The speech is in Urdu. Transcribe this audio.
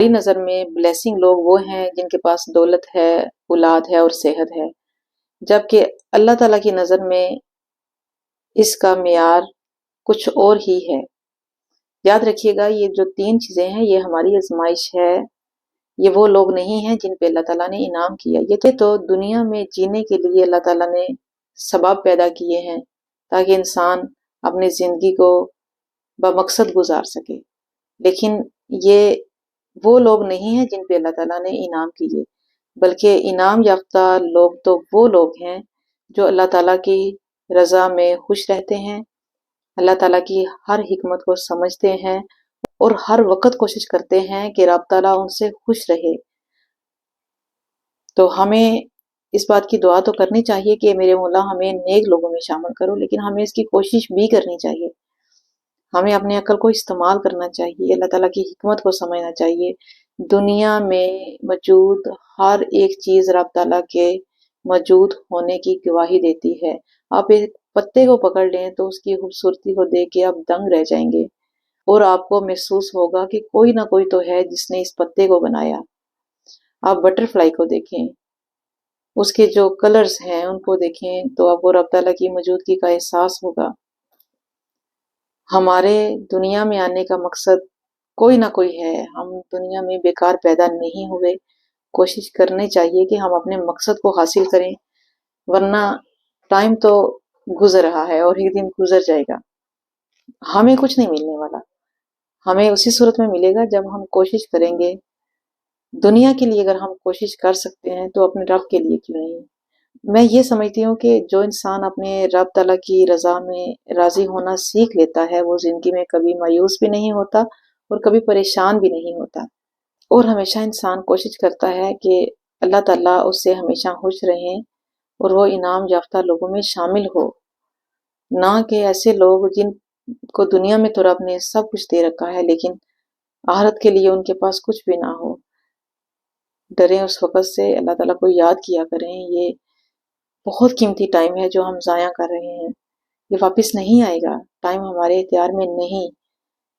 میری نظر میں بلیسنگ لوگ وہ ہیں جن کے پاس دولت ہے، اولاد ہے اور صحت ہے، جبکہ اللہ تعالیٰ کی نظر میں اس کا معیار کچھ اور ہی ہے۔ یاد رکھیے گا، یہ جو 3 چیزیں ہیں یہ ہماری آزمائش ہے، یہ وہ لوگ نہیں ہیں جن پہ اللہ تعالیٰ نے انعام کیا۔ یہ تو دنیا میں جینے کے لیے اللہ تعالیٰ نے سبب پیدا کیے ہیں تاکہ انسان اپنی زندگی کو بمقصد گزار سکے، لیکن یہ وہ لوگ نہیں ہیں جن پہ اللہ تعالیٰ نے انعام کیے، بلکہ انعام یافتہ لوگ تو وہ لوگ ہیں جو اللہ تعالیٰ کی رضا میں خوش رہتے ہیں، اللہ تعالیٰ کی ہر حکمت کو سمجھتے ہیں اور ہر وقت کوشش کرتے ہیں کہ رب تعالیٰ ان سے خوش رہے۔ تو ہمیں اس بات کی دعا تو کرنی چاہیے کہ میرے مولا ہمیں نیک لوگوں میں شامل کرو، لیکن ہمیں اس کی کوشش بھی کرنی چاہیے، ہمیں اپنے عقل کو استعمال کرنا چاہیے، اللہ تعالیٰ کی حکمت کو سمجھنا چاہیے۔ دنیا میں موجود ہر ایک چیز رب تعالیٰ کے موجود ہونے کی گواہی دیتی ہے۔ آپ ایک پتے کو پکڑ لیں تو اس کی خوبصورتی کو دیکھ کے آپ دنگ رہ جائیں گے، اور آپ کو محسوس ہوگا کہ کوئی نہ کوئی تو ہے جس نے اس پتے کو بنایا۔ آپ بٹر فلائی کو دیکھیں، اس کے جو کلرز ہیں ان کو دیکھیں تو آپ کو رب تعالیٰ کی موجودگی کا احساس ہوگا۔ ہمارے دنیا میں آنے کا مقصد کوئی نہ کوئی ہے، ہم دنیا میں بیکار پیدا نہیں ہوئے، کوشش کرنی چاہیے کہ ہم اپنے مقصد کو حاصل کریں، ورنہ ٹائم تو گزر رہا ہے اور ایک دن گزر جائے گا، ہمیں کچھ نہیں ملنے والا۔ ہمیں اسی صورت میں ملے گا جب ہم کوشش کریں گے۔ دنیا کے لیے اگر ہم کوشش کر سکتے ہیں تو اپنے رب کے لیے کیوں نہیں؟ میں یہ سمجھتی ہوں کہ جو انسان اپنے رب تعالیٰ کی رضا میں راضی ہونا سیکھ لیتا ہے وہ زندگی میں کبھی مایوس بھی نہیں ہوتا اور کبھی پریشان بھی نہیں ہوتا، اور ہمیشہ انسان کوشش کرتا ہے کہ اللہ تعالیٰ اس سے ہمیشہ خوش رہیں اور وہ انعام یافتہ لوگوں میں شامل ہو، نہ کہ ایسے لوگ جن کو دنیا میں تو رب نے سب کچھ دے رکھا ہے لیکن آخرت کے لیے ان کے پاس کچھ بھی نہ ہو۔ ڈریں اس وقت سے، اللہ تعالیٰ کو یاد کیا کریں، یہ بہت قیمتی ٹائم ہے جو ہم ضائع کر رہے ہیں، یہ واپس نہیں آئے گا، ٹائم ہمارے اختیار میں نہیں۔